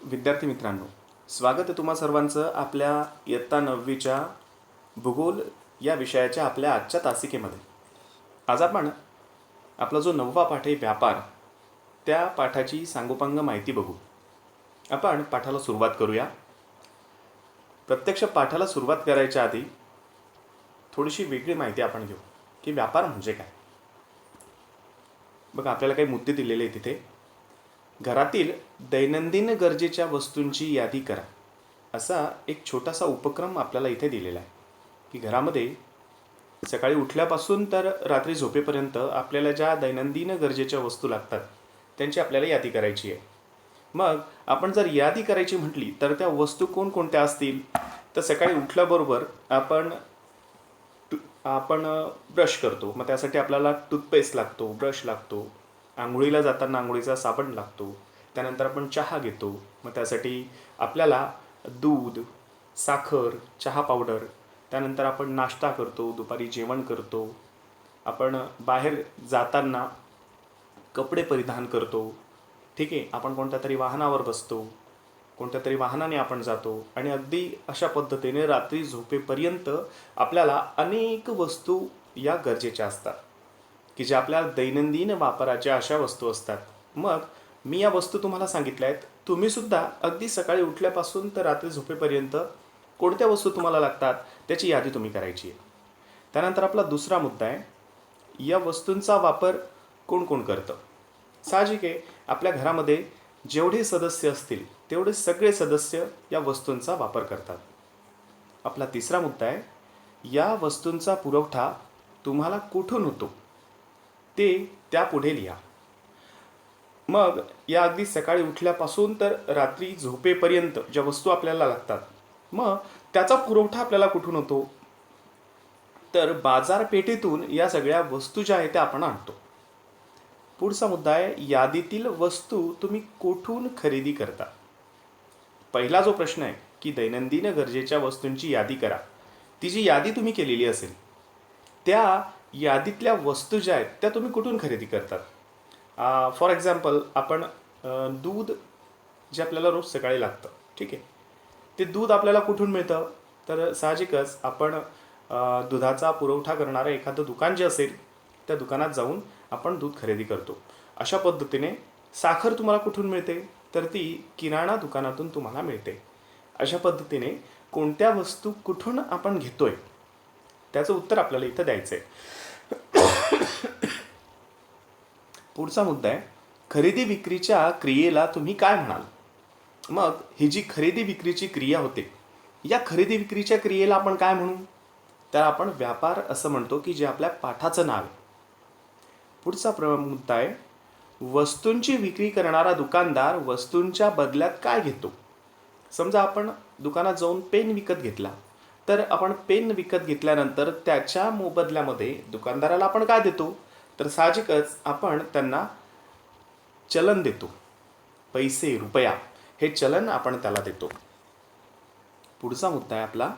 विद्यार्थी मित्रांनो, स्वागत आहे तुम्हा सर्वांचं आपल्या इयत्ता 9वीच्या भूगोल या विषयाच्या आपल्या आजच्या तासिकेमध्ये. आज आपण आपला जो 9वा पाठ आहे व्यापार, त्या पाठाची सांगोपांग माहिती बघू. आपण पाठाला सुरुवात करूया. प्रत्यक्ष पाठाला सुरुवात करायच्या आधी थोडीशी वेगळी माहिती आपण घेऊ की व्यापार म्हणजे काय. बघा, आपल्याला काही मुद्दे दिलेले आहेत तिथे. घरातील दैनंदिन गरजेच्या वस्तूंची यादी करा, असा एक छोटासा उपक्रम आपल्याला इथे दिलेला आहे की घरामध्ये सकाळी उठल्यापासून तर रात्री झोपेपर्यंत आपल्याला ज्या दैनंदिन गरजेच्या वस्तू लागतात त्यांची आपल्याला यादी करायची आहे. मग आपण जर यादी करायची म्हटली तर त्या वस्तू कोणकोणत्या असतील, तर सकाळी उठल्याबरोबर आपण ब्रश करतो, मग त्यासाठी आपल्याला टूथपेस्ट लागतो, ब्रश लागतो. आंघोळीला जाताना आंघोळीचा साबण लागतो. त्यानंतर आपण चहा घेतो, मग त्यासाठी आपल्याला दूध, साखर, चहा पावडर. त्यानंतर आपण नाश्ता करतो, दुपारी जेवण करतो. आपण बाहेर जाताना कपडे परिधान करतो. ठीक आहे, आपण कोणत्या तरी वाहनावर बसतो, कोणत्या तरी वाहनाने आपण जातो आणि अगदी अशा पद्धतीने रात्री झोपेपर्यंत आपल्याला अनेक वस्तू या गरजेच्या असतात की ज्या आपल्या दैनंदिन वापराच्या अशा वस्तू असतात. मग मी या वस्तू तुम्हाला सांगितल्या आहेत. तुम्हीसुद्धा अगदी सकाळी उठल्यापासून तर रात्री झोपेपर्यंत कोणत्या वस्तू तुम्हाला लागतात त्याची यादी तुम्ही करायची आहे. त्यानंतर आपला दुसरा मुद्दा आहे, या वस्तूंचा वापर कोण कोण करतं. साहजिक आहे, आपल्या घरामध्ये जेवढे सदस्य असतील तेवढे सगळे सदस्य या वस्तूंचा वापर करतात. आपला तिसरा मुद्दा आहे, या वस्तूंचा पुरवठा तुम्हाला कुठून होतो ते त्यापुढे लिहा. मग या अगदी सकाळी उठल्यापासून तर रात्री झोपेपर्यंत ज्या वस्तू आपल्याला लागतात, मग त्याचा पुरवठा आपल्याला कुठून होतो, तर बाजारपेठेतून या सगळ्या वस्तू ज्या आहेत त्या आपण आणतो. पुढचा मुद्दा आहे, यादीतील वस्तू तुम्ही कुठून खरेदी करता. पहिला जो प्रश्न आहे की दैनंदिन गरजेच्या वस्तूंची यादी करा, ती जी यादी तुम्ही केलेली असेल त्या यादीतल्या वस्तू ज्या आहेत त्या तुम्ही कुठून खरेदी करतात. फॉर एक्झाम्पल, आपण दूध जे आपल्याला रोज सकाळी लागतं, ठीक आहे, ते दूध आपल्याला कुठून मिळतं, तर साहजिकच आपण दुधाचा पुरवठा करणारं एखादं दुकान जे असेल त्या दुकानात जाऊन आपण दूध खरेदी करतो. अशा पद्धतीने साखर तुम्हाला कुठून मिळते, तर ती किराणा दुकानातून तुम्हाला मिळते. अशा पद्धतीने कोणत्या वस्तू कुठून आपण घेतोय त्याचं उत्तर आपल्याला इथं द्यायचं आहे. पुढचा मुद्दा आहे, खरेदी विक्रीच्या क्रियेला तुम्ही काय म्हणाल. मग ही जी खरेदी विक्रीची क्रिया होते, या खरेदी विक्रीच्या क्रियेला आपण काय म्हणू, तर आपण व्यापार असं म्हणतो की जे आपल्या पाठाचं नाव आहे. पुढचा मुद्दा आहे, वस्तूंची विक्री करणारा दुकानदार वस्तूंच्या बदल्यात काय घेतो. समजा आपण दुकानात जाऊन पेन विकत घेतला, तर आपण पेन विकत घेतल्यानंतर त्याच्या मोबदल्यामध्ये दुकानदाराला आपण काय देतो, तर साहजिकच आपण त्यांना चलन देतो. पैसे, रुपया, हे चलन आपण त्याला देतो. पुढचा मुद्दा आहे आपला,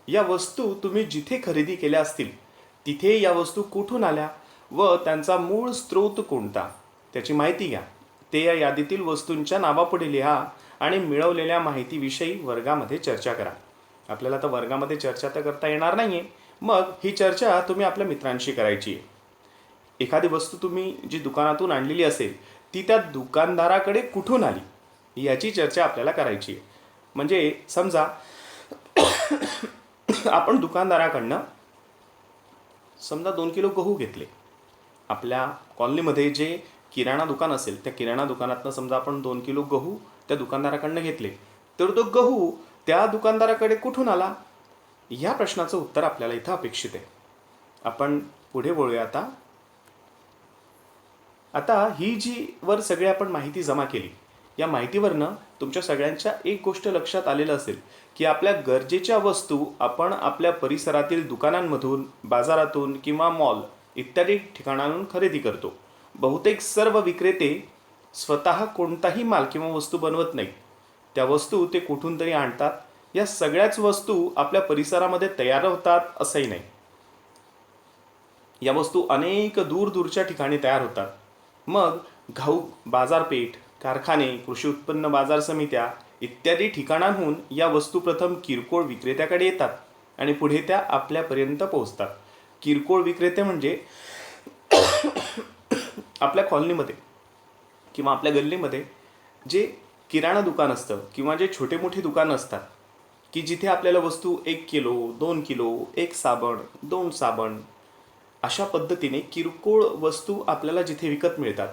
या वस्तू तुम्ही जिथे खरेदी केल्या असतील तिथे या वस्तू कुठून आल्या व त्यांचा मूळ स्रोत कोणता त्याची माहिती घ्या. ते या यादीतील वस्तूंच्या नावापुढे लिहा आणि मिळवलेल्या माहितीविषयी वर्गामध्ये चर्चा करा. आपल्याला तर वर्गामध्ये चर्चा तर करता येणार नाहीये, मग ही चर्चा तुम्ही आपल्या मित्रांशी करायची आहे. एखादी वस्तू तुम्ही जी दुकानातून आणलेली असेल ती त्या दुकानदाराकडे कुठून आली याची चर्चा आपल्याला करायची आहे. म्हणजे समजा आपण दुकानदाराकडनं समजा 2 किलो गहू घेतले. आपल्या कॉलनीमध्ये जे किराणा दुकान असेल त्या किराणा दुकानातनं समजा आपण 2 किलो गहू त्या दुकानदाराकडनं घेतले, तर तो गहू त्या दुकानदाराकडे कुठून आला, ह्या प्रश्नाचं उत्तर आपल्याला इथं अपेक्षित आहे. आपण पुढे वळूया. आता ही जी वर सगळी आपण माहिती जमा केली, या माहितीवरनं तुमच्या सगळ्यांच्या एक गोष्ट लक्षात आलेलं असेल की आपल्या गरजेच्या वस्तू आपण आपल्या परिसरातील दुकानांमधून, बाजारातून किंवा मॉल इत्यादी ठिकाणांहून खरेदी करतो. बहुतेक सर्व विक्रेते स्वतः कोणताही माल किंवा वस्तू बनवत नाहीत. त्या वस्तू ते कुठून तरी आणतात. या सगळ्याच वस्तू आपल्या परिसरामध्ये तयार होतात असंही नाही. या वस्तू अनेक दूरदूरच्या ठिकाणी तयार होतात. मग घाऊक बाजारपेठ, कारखाने, कृषी उत्पन्न बाजार समित्या इत्यादी ठिकाणांहून या वस्तू प्रथम किरकोळ विक्रेत्याकडे येतात आणि पुढे त्या आपल्यापर्यंत पोहोचतात. किरकोळ विक्रेते म्हणजे आपल्या कॉलनीमध्ये किंवा आपल्या गल्लीमध्ये जे किराणा दुकान असतं किंवा जे छोटे मोठे दुकानं असतात की जिथे आपल्याला वस्तू 1 किलो, 2 किलो, 1 साबण, 2 साबण अशा पद्धतीने किरकोळ वस्तू आपल्याला जिथे विकत मिळतात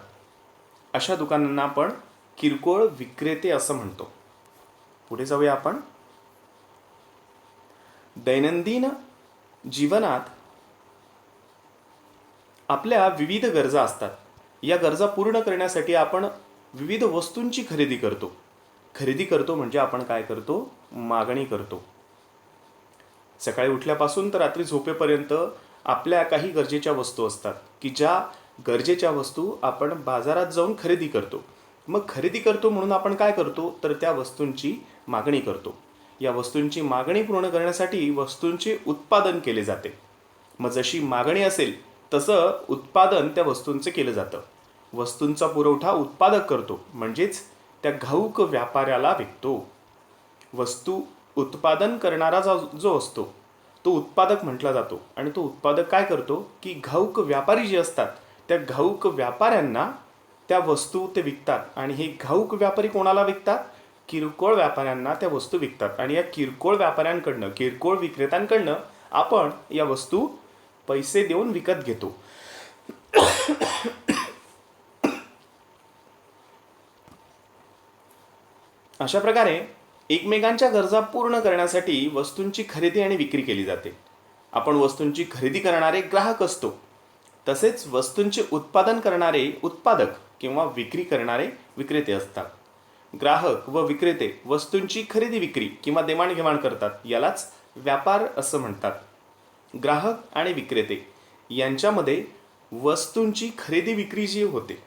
अशा दुकानांना आपण किरकोळ विक्रेते असं म्हणतो. पुढे जाऊया आपण. दैनंदिन जीवनात आपल्या विविध गरजा असतात. या गरजा पूर्ण करण्यासाठी आपण विविध वस्तूंची खरेदी करतो. खरेदी करतो म्हणजे आपण काय करतो? मागणी करतो. सकाळी उठल्यापासून तर रात्री झोपेपर्यंत आपल्या काही गरजेच्या वस्तू असतात की ज्या गरजेच्या वस्तू आपण बाजारात जाऊन खरेदी करतो. मग खरेदी करतो म्हणून आपण काय करतो? तर त्या वस्तूंची मागणी करतो. या वस्तूंची मागणी पूर्ण करण्यासाठी वस्तूंचे उत्पादन केले जाते. मग जशी मागणी असेल तसं उत्पादन त्या वस्तूंचं केलं जातं. वस्तूंचा पुरवठा उत्पादक करतो म्हणजेच त्या घाऊक व्यापाऱ्याला विकतो. वस्तू उत्पादन करणारा जो असतो तो उत्पादक म्हटला जातो आणि तो उत्पादक काय करतो की घाऊक व्यापारी जे असतात त्या घाऊक व्यापाऱ्यांना त्या वस्तू ते विकतात आणि हे घाऊक व्यापारी कोणाला विकतात? किरकोळ व्यापाऱ्यांना त्या वस्तू विकतात आणि या किरकोळ व्यापाऱ्यांकडनं, किरकोळ विक्रेत्यांकडनं आपण या वस्तू पैसे देऊन विकत घेतो. अशा प्रकारे एकमेकांच्या गरजा पूर्ण करण्यासाठी वस्तूंची खरेदी आणि विक्री केली जाते. आपण वस्तूंची खरेदी करणारे ग्राहक असतो. तसेच वस्तूंचे उत्पादन करणारे उत्पादक किंवा विक्री करणारे विक्रेते असतात. ग्राहक व विक्रेते वस्तूंची खरेदी विक्री किंवा देवाणघेवाण करतात. यालाच व्यापार असं म्हणतात. ग्राहक आणि विक्रेते यांच्यामध्ये वस्तूंची खरेदी विक्री जी होते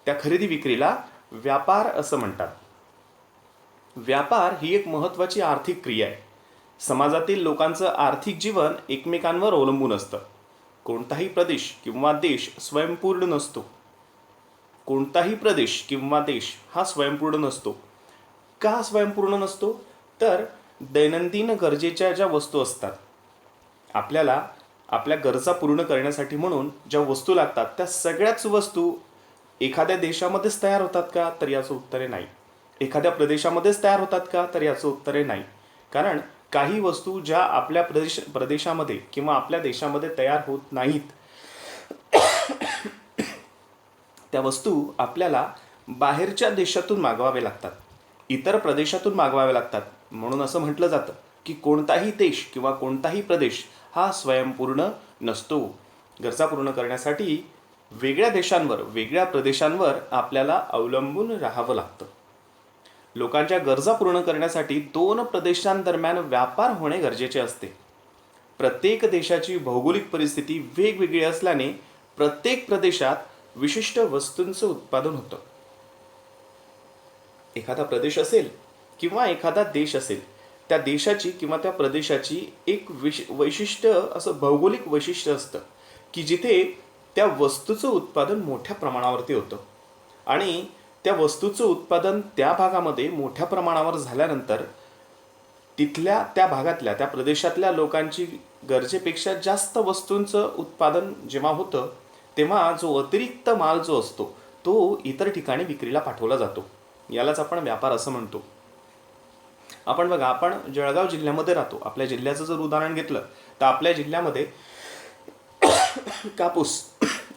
त्या खरेदी विक्रीला व्यापार असं म्हणतात. व्यापार ही एक महत्त्वाची आर्थिक क्रिया आहे. समाजातील लोकांचं आर्थिक जीवन एकमेकांवर अवलंबून असतं. कोणताही प्रदेश किंवा देश स्वयंपूर्ण नसतो. कोणताही प्रदेश किंवा देश हा स्वयंपूर्ण नसतो. का स्वयंपूर्ण नसतो? तर दैनंदिन गरजेच्या ज्या वस्तू असतात आपल्याला आपल्या गरजा पूर्ण करण्यासाठी म्हणून ज्या वस्तू लागतात त्या सगळ्याच वस्तू एखाद्या देशामध्येच तयार होतात का? तर याचं उत्तर आहे नाही. एखाद्या प्रदेशामध्येच तयार होतात का? तर याचं उत्तर आहे नाही. कारण काही वस्तू ज्या आपल्या प्रदेशामध्ये किंवा आपल्या देशामध्ये तयार होत नाहीत त्या वस्तू आपल्याला बाहेरच्या देशातून मागवावे लागतात, इतर प्रदेशातून मागवावे लागतात. म्हणून असं म्हटलं जातं की कोणताही देश किंवा कोणताही प्रदेश हा स्वयंपूर्ण नसतो. गरजा पूर्ण करण्यासाठी वेगळ्या देशांवर, वेगळ्या प्रदेशांवर आपल्याला अवलंबून राहावं लागतं. लोकांच्या गरजा पूर्ण करण्यासाठी 2 प्रदेशांदरम्यान व्यापार होणे गरजेचे असते. प्रत्येक देशाची भौगोलिक परिस्थिती वेगवेगळी असल्याने प्रत्येक प्रदेशात विशिष्ट वस्तूंचं उत्पादन होतं. एखादा प्रदेश असेल किंवा एखादा देश असेल त्या देशाची किंवा त्या प्रदेशाची एक वैशिष्ट्य असं भौगोलिक वैशिष्ट्य असतं की जिथे त्या वस्तूचं उत्पादन मोठ्या प्रमाणावरती होतं आणि त्या वस्तूचं उत्पादन त्या भागामध्ये मोठ्या प्रमाणावर झाल्यानंतर तिथल्या त्या भागातल्या त्या प्रदेशातल्या लोकांची गरजेपेक्षा जास्त वस्तूंचं उत्पादन जेव्हा होतं तेव्हा जो अतिरिक्त माल जो असतो तो इतर ठिकाणी विक्रीला पाठवला जातो. यालाच आपण व्यापार असं म्हणतो. आपण बघा, आपण जळगाव जिल्ह्यामध्ये राहतो. आपल्या जिल्ह्याचं जर उदाहरण घेतलं तर आपल्या जिल्ह्यामध्ये कापूस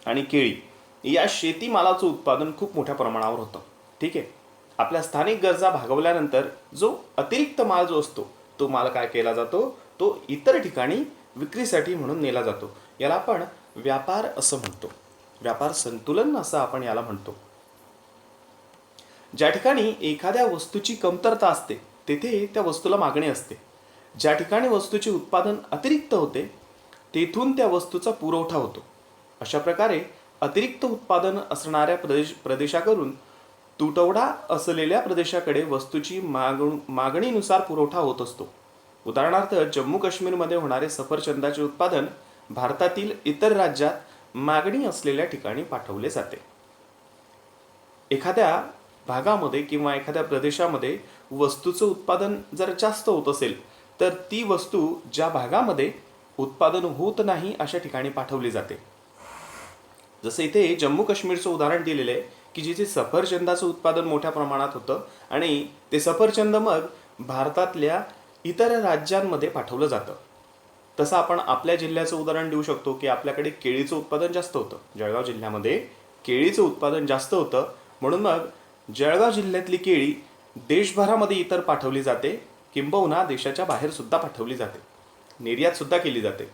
आणि केळी या शेतीमालाचं उत्पादन खूप मोठ्या प्रमाणावर होतं. ठीक आहे. आपल्या स्थानिक गरजा भागवल्यानंतर जो अतिरिक्त माल जो असतो तो माल काय केला जातो? तो इतर ठिकाणी विक्रीसाठी म्हणून नेला जातो. याला आपण व्यापार असं म्हणतो. व्यापार संतुलन असं आपण याला म्हणतो. ज्या ठिकाणी एखाद्या वस्तूची कमतरता असते तेथे त्या वस्तूला मागणी असते. ज्या ठिकाणी वस्तूचे उत्पादन अतिरिक्त होते तेथून त्या वस्तूचा पुरवठा होतो. अशा प्रकारे अतिरिक्त उत्पादन असणाऱ्या प्रदेशाकडून तुटवडा असलेल्या प्रदेशाकडे वस्तूची मागणीनुसार पुरवठा होत असतो. उदाहरणार्थ जम्मू काश्मीरमध्ये होणारे सफरचंदाचे उत्पादन भारतातील इतर राज्यात मागणी असलेल्या ठिकाणी पाठवले जाते. एखाद्या भागामध्ये किंवा एखाद्या प्रदेशामध्ये वस्तूचं उत्पादन जर जास्त होत असेल तर ती वस्तू ज्या भागामध्ये उत्पादन होत नाही अशा ठिकाणी पाठवली जाते. जसं इथे जम्मू काश्मीरचं उदाहरण दिलेलं आहे की जिथे सफरचंदाचं उत्पादन मोठ्या प्रमाणात होतं आणि ते सफरचंद मग भारतातल्या इतर राज्यांमध्ये पाठवलं जातं. तसं आपण आपल्या जिल्ह्याचं उदाहरण देऊ शकतो की आपल्याकडे केळीचं उत्पादन जास्त होतं. जळगाव जिल्ह्यामध्ये केळीचं उत्पादन जास्त होतं, म्हणून मग जळगाव जिल्ह्यातली केळी देशभरामध्ये इतर पाठवली जाते, किंबहुना देशाच्या बाहेर सुद्धा पाठवली जाते, निर्यात सुद्धा केली जाते.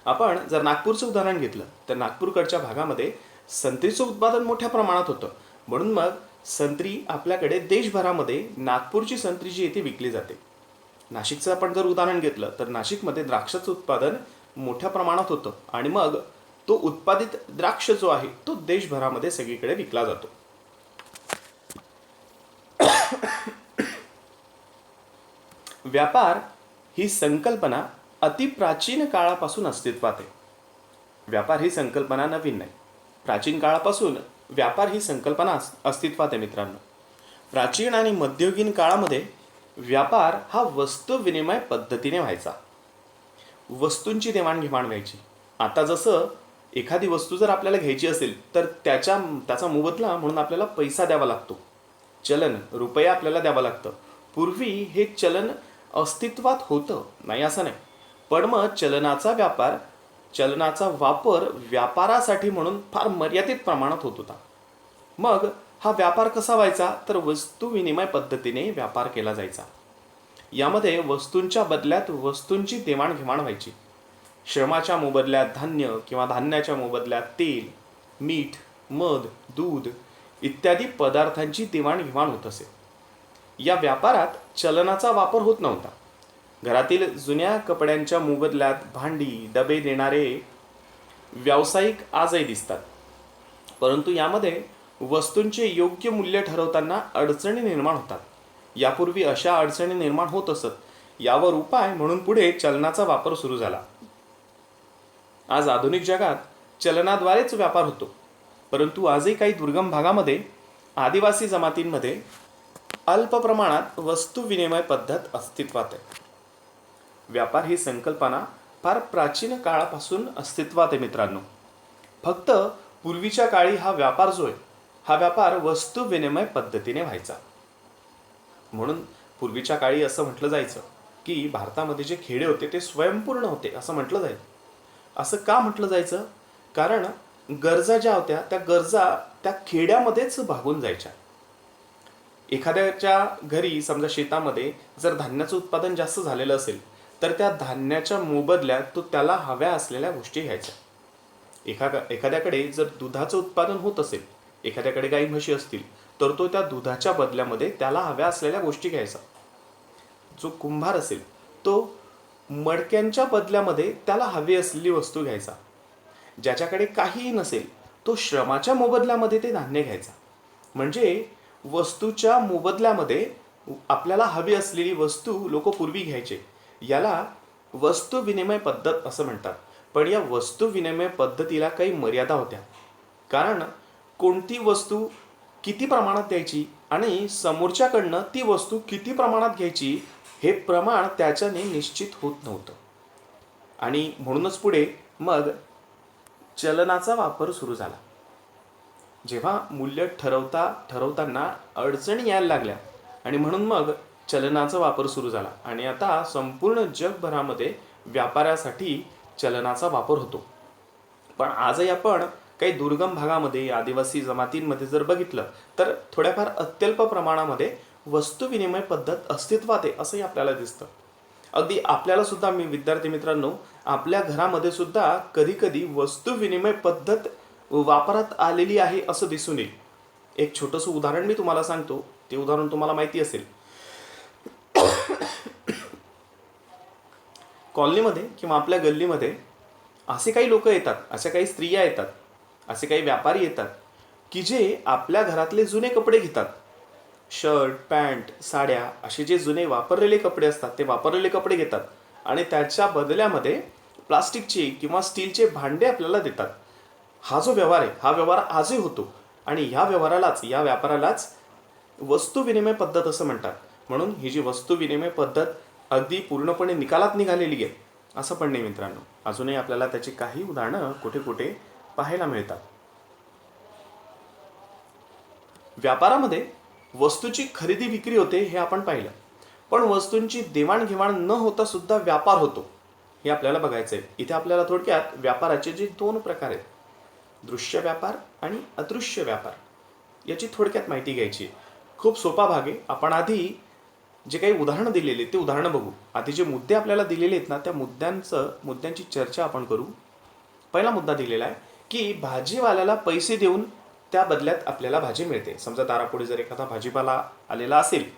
आपण जर नागपूरचं उदाहरण घेतलं तर नागपूरकडच्या भागामध्ये संत्रीचं उत्पादन मोठ्या प्रमाणात होतं, म्हणून मग संत्री आपल्याकडे देशभरामध्ये नागपूरची संत्री जी आहे ती विकली जाते. नाशिकचं आपण जर उदाहरण घेतलं तर नाशिकमध्ये द्राक्षाचं उत्पादन मोठ्या प्रमाणात होतं आणि मग तो उत्पादित द्राक्ष जो आहे तो देशभरामध्ये सगळीकडे विकला जातो. व्यापार ही संकल्पना अतिप्राचीन काळापासून अस्तित्वात आहे. व्यापार ही संकल्पना नवीन नाही. प्राचीन काळापासून व्यापार ही संकल्पना अस्तित्वात आहे मित्रांनो. प्राचीन आणि मध्ययुगीन काळामध्ये व्यापार हा वस्तू विनिमय पद्धतीने व्हायचा. वस्तूंची देवाणघेवाण व्हायची. आता जसं एखादी वस्तू जर आपल्याला घ्यायची असेल तर त्याचा मोबदला म्हणून आपल्याला पैसा द्यावा लागतो, चलन रुपया आपल्याला द्यावं लागतं. पूर्वी हे चलन अस्तित्वात होतं नाही असं नाही, पण मग चलनाचा वापर व्यापारासाठी म्हणून फार मर्यादित प्रमाणात होत होता. मग हा व्यापार कसा व्हायचा तर वस्तू विनिमय पद्धतीने व्यापार केला जायचा. यामध्ये वस्तूंच्या बदल्यात वस्तूंची देवाणघेवाण व्हायची. श्रमाच्या मोबदल्यात धान्य किंवा धान्याच्या मोबदल्यात तेल, मीठ, मध, दूध इत्यादी पदार्थांची देवाणघेवाण होत असे. या व्यापारात चलनाचा वापर होत नव्हता. घरातील जुन्या कपड्यांच्या मोबदल्यात भांडी, डबे देणारे व्यावसायिक आजही दिसतात, परंतु यामध्ये वस्तूंचे योग्य मूल्य ठरवताना अडचणी निर्माण होतात. यापूर्वी अशा अडचणी निर्माण होत असत. यावर उपाय म्हणून पुढे चलनाचा वापर सुरू झाला. आज आधुनिक जगात चलनाद्वारेच व्यापार होतो, परंतु आजही काही दुर्गम भागामध्ये आदिवासी जमातींमध्ये अल्प प्रमाणात वस्तू विनिमय पद्धत अस्तित्वात आहे. व्यापार ही संकल्पना फार प्राचीन काळापासून अस्तित्वात आहे मित्रांनो. फक्त पूर्वीच्या काळी हा व्यापार जो आहे हा व्यापार वस्तू विनिमय पद्धतीने व्हायचा. म्हणून पूर्वीच्या काळी असं म्हटलं जायचं की भारतामध्ये जे खेडे होते ते स्वयंपूर्ण होते असं म्हटलं जायचं. असं का म्हटलं जायचं? कारण गरजा ज्या होत्या त्या गरजा त्या खेड्यामध्येच भागून जायच्या. एखाद्याच्या घरी समजा शेतामध्ये जर धान्याचं उत्पादन जास्त झालेलं असेल तर त्या धान्याच्या मोबदल्यात तो त्याला हव्या असलेल्या गोष्टी घ्यायच्या. एखाद्याकडे जर दुधाचं उत्पादन होत असेल, एखाद्याकडे गाई म्हशी असतील तर तो त्या दुधाच्या बदल्यामध्ये त्याला हव्या असलेल्या गोष्टी घ्यायचा. जो कुंभार असेल तो मडक्यांच्या बदल्यामध्ये त्याला हवी असलेली वस्तू घ्यायचा. ज्याच्याकडे काहीही नसेल तो श्रमाच्या मोबदल्यामध्ये ते धान्य घ्यायचा. म्हणजे वस्तूच्या मोबदल्यामध्ये आपल्याला हवी असलेली वस्तू लोक पूर्वी घ्यायचे. याला वस्तू विनिमय पद्धत असं म्हणतात. पण या वस्तू विनिमय पद्धतीला काही मर्यादा होत्या. कारण कोणती वस्तू किती प्रमाणात द्यायची आणि समोरच्याकडनं ती वस्तू किती प्रमाणात घ्यायची हे प्रमाण त्याच्याने निश्चित होत नव्हतं. आणि म्हणूनच पुढे मग चलनाचा वापर सुरू झाला. जेव्हा मूल्य ठरवताना अडचणी यायला लागल्या आणि म्हणून मग चलनाचा वापर सुरू झाला. आणि आता संपूर्ण जगभरामध्ये व्यापारासाठी चलनाचा वापर होतो. पण आजही आपण काही दुर्गम भागामध्ये आदिवासी जमातींमध्ये जर बघितलं तर थोड्याफार अत्यल्प प्रमाणामध्ये वस्तू विनिमय पद्धत अस्तित्वात आहे असंही आपल्याला दिसतं. अगदी आपल्याला सुद्धा मी विद्यार्थी मित्रांनो आपल्या घरामध्ये सुद्धा कधी कधी वस्तू विनिमय पद्धत वापरात आलेली आहे असं दिसून येईल. एक छोटंसं उदाहरण मी तुम्हाला सांगतो. ते उदाहरण तुम्हाला माहिती असेल. कॉलनीमध्ये किंवा आपल्या गल्लीमध्ये असे काही लोक येतात, अशा काही स्त्रिया येतात, असे काही व्यापारी येतात की जे आपल्या घरातले जुने कपडे घेतात. शर्ट, पॅन्ट, साड्या असे जे जुने वापरलेले कपडे असतात ते वापरलेले कपडे घेतात आणि त्याच्या बदल्यामध्ये प्लास्टिकचे किंवा स्टीलचे भांडे आपल्याला देतात. हा जो व्यवहार आहे हा व्यवहार आजही होतो आणि या व्यवहारालाच, या व्यापारालाच वस्तू विनिमय पद्धत असं म्हणतात. म्हणून ही जी वस्तू विनिमय पद्धत अगदी पूर्णपणे निकालात निघालेली आहे असं पण नाही मित्रांनो. अजूनही आपल्याला त्याची काही उदाहरणं कुठे कुठे पाहायला मिळतात. व्यापारामध्ये वस्तूची खरेदी विक्री होते हे आपण पाहिलं, पण वस्तूंची देवाणघेवाण न होता सुद्धा व्यापार होतो हे आपल्याला बघायचं आहे. इथे आपल्याला थोडक्यात व्यापाराचे जे 2 प्रकार आहेत, दृश्य व्यापार आणि अदृश्य व्यापार, याची थोडक्यात माहिती घ्यायची. खूप सोपा भाग आहे. आपण आधी जे काही उदाहरणं दिलेली ते उदाहरणं बघू. आधी जे मुद्दे आपल्याला दिलेले आहेत ना, त्या मुद्द्यांची चर्चा आपण करू. पहिला मुद्दा दिलेला आहे की भाजीवाल्याला पैसे देऊन त्या बदल्यात आपल्याला भाजी मिळते. समजा दारापुढे जर एखादा भाजीपाला आलेला असेल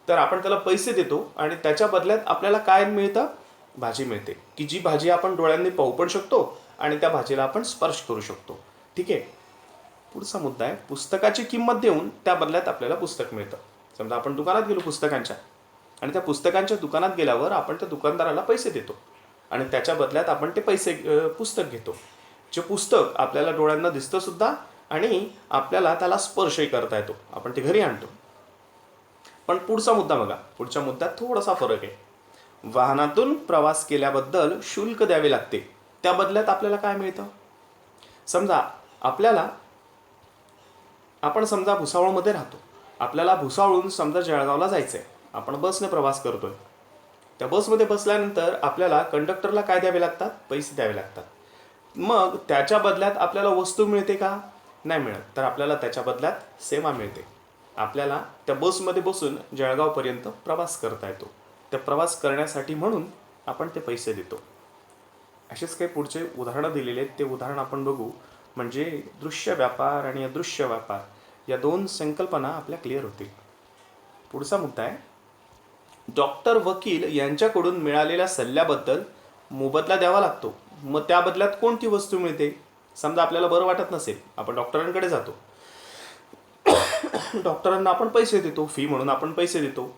तर आपण त्याला पैसे देतो आणि त्याच्या बदल्यात आपल्याला काय मिळतं? भाजी मिळते, की जी भाजी आपण डोळ्यांनी पाहू पण शकतो आणि त्या भाजीला आपण स्पर्श करू शकतो. ठीक आहे. पुढचा मुद्दा आहे पुस्तकाची किंमत देऊन त्या बदल्यात आपल्याला पुस्तक मिळतं. समजा आपण दुकानात गेलो पुस्तकांच्या आणि त्या पुस्तकांच्या दुकानात गेल्यावर आपण त्या दुकानदाराला पैसे देतो आणि त्याच्या बदल्यात आपण ते पुस्तक घेतो. जे पुस्तक आपल्याला डोळ्यांना दिसतं सुद्धा आणि आपल्याला त्याला स्पर्शही करता येतो. आपण ते घरी आणतो. पण पुढचा मुद्दा बघा. पुढच्या मुद्द्यात थोडासा फरक आहे. वाहनातून प्रवास केल्याबद्दल शुल्क द्यावे लागते. त्या बदल्यात आपल्याला काय मिळतं? समजा आपण समजा भुसावळमध्ये राहतो. आपल्याला भुसावळून समजा जळगावला जायचं आहे. आपण बसने प्रवास करतोय. त्या बसमध्ये बसल्यानंतर आपल्याला कंडक्टरला काय द्यावे लागतात? पैसे द्यावे लागतात. मग त्याच्या बदल्यात आपल्याला वस्तू मिळते का? नाही मिळत. तर आपल्याला त्याच्या बदल्यात सेवा मिळते. आपल्याला त्या बसमध्ये बसून जळगावपर्यंत प्रवास करता येतो. त्या प्रवास करण्यासाठी म्हणून आपण ते पैसे देतो. असेच काही पुढचे उदाहरणं दिलेले आहेत. ते उदाहरण आपण बघू. म्हणजे दृश्य व्यापार आणि अदृश्य व्यापार या 2 संकल्पना आपल्या क्लिअर होतील. पुढचा मुद्दा आहे डॉक्टर, वकील यांच्याकडून मिळालेल्या सल्ल्याबद्दल मोबदला द्यावा लागतो. मग त्या बदल्यात कोणती वस्तू मिळते? समजा आपल्याला बरं वाटत नसेल, आपण डॉक्टरांकडे जातो. डॉक्टरांना आपण पैसे देतो, फी म्हणून आपण पैसे देतो.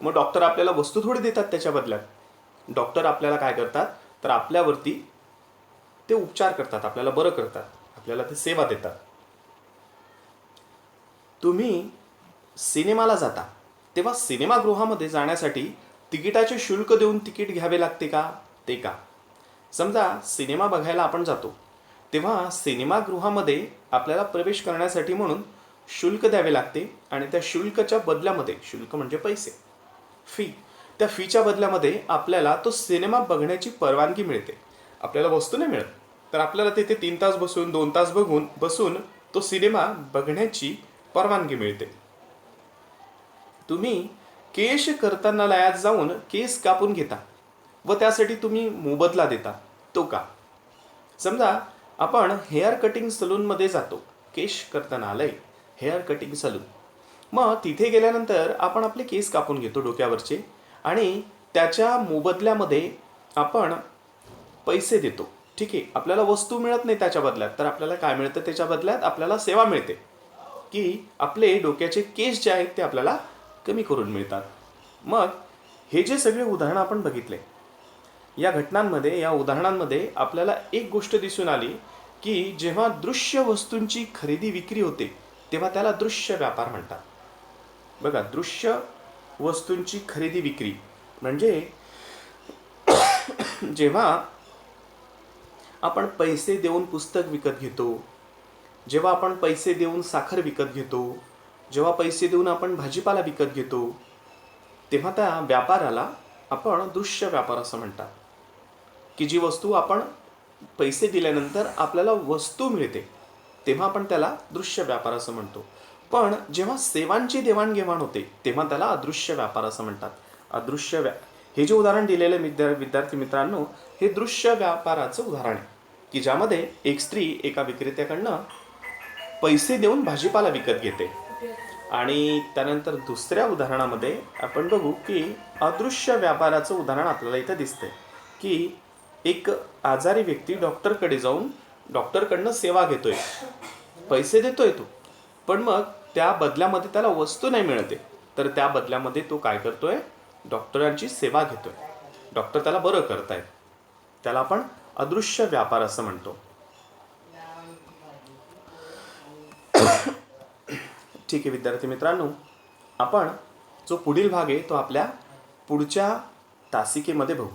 मग डॉक्टर आपल्याला वस्तू थोडी देतात त्याच्या बदल्यात. डॉक्टर आपल्याला काय करतात तर आपल्यावरती ते उपचार करतात, आपल्याला बरं करतात, आपल्याला ते सेवा देतात. तुम्ही सिनेमाला जाता तेव्हा सिनेमागृहामध्ये जाण्यासाठी तिकिटाचे शुल्क देऊन तिकीट घ्यावे लागते का? ते का? समजा सिनेमा बघायला आपण जातो तेव्हा सिनेमागृहामध्ये आपल्याला प्रवेश करण्यासाठी म्हणून शुल्क द्यावे लागते आणि त्या शुल्काच्या बदल्यामध्ये, शुल्क म्हणजे पैसे, फी, त्या फीच्या बदल्यामध्ये आपल्याला तो सिनेमा बघण्याची परवानगी मिळते. आपल्याला वस्तू नाही मिळत. तर आपल्याला तिथे 3 तास बसून 2 तास बसून तो सिनेमा बघण्याची परवानगी मिळते. तुम्ही केश कर्तनालयात जाऊन केस कापून घेता व त्यासाठी तुम्ही मोबदला देता. तो का? समजा आपण हेअर कटिंग सलूनमध्ये जातो. केश कर्तनालय, हेअर कटिंग सलून. मग तिथे गेल्यानंतर आपण आपले केस कापून घेतो डोक्यावरचे आणि त्याच्या मोबदल्यामध्ये आपण पैसे देतो. ठीक आहे. आपल्याला वस्तू मिळत नाही त्याच्या बदल्यात. तर आपल्याला काय मिळतं? त्याच्या बदल्यात आपल्याला सेवा मिळते की आपले डोक्याचे केस जे आहेत ते आपल्याला कमी करून मिळतात. मग हे जे सगळे उदाहरणं आपण बघितले, या घटनांमध्ये, या उदाहरणांमध्ये आपल्याला एक गोष्ट दिसून आली की जेव्हा दृश्य वस्तूंची खरेदी विक्री होते तेव्हा त्याला दृश्य व्यापार म्हणतात. बघा, दृश्य वस्तूंची खरेदी विक्री म्हणजे जेव्हा आपण पैसे देऊन पुस्तक विकत घेतो, जेव्हा आपण पैसे देऊन साखर विकत घेतो, जेव्हा पैसे देऊन आपण भाजीपाला विकत घेतो, तेव्हा त्या व्यापाराला आपण दृश्य व्यापार असं म्हणतात. की जी वस्तू आपण पैसे दिल्यानंतर आपल्याला वस्तू मिळते तेव्हा आपण त्याला दृश्य व्यापार असं म्हणतो. पण जेव्हा सेवांची देवाणघेवाण होते तेव्हा त्याला अदृश्य व्यापार असं म्हणतात. हे जे उदाहरण दिलेलं विद्यार्थी मित्रांनो, हे दृश्य व्यापाराचं उदाहरण आहे की ज्यामध्ये एक स्त्री एका विक्रेत्याकडनं पैसे देऊन भाजीपाला विकत घेते. आणि त्यानंतर दुसऱ्या उदाहरणामध्ये आपण बघू की अदृश्य व्यापाराचं उदाहरण आपल्याला इथं दिसतंय की एक आजारी व्यक्ती डॉक्टरकडे जाऊन डॉक्टरकडनं सेवा घेतोय, पैसे देतोय तो, पण मग त्या बदल्यामध्ये त्याला वस्तू नाही मिळते. तर त्या बदल्यामध्ये तो काय करतोय? डॉक्टरांची सेवा घेतोय. डॉक्टर त्याला बरं करतायत. त्याला आपण अदृश्य व्यापार असं म्हणतो. ठीक आहे विद्यार्थी मित्रांनो, आपण जो पुढील भाग आहे तो आपल्या पुढच्या तासिकेमध्ये बघू.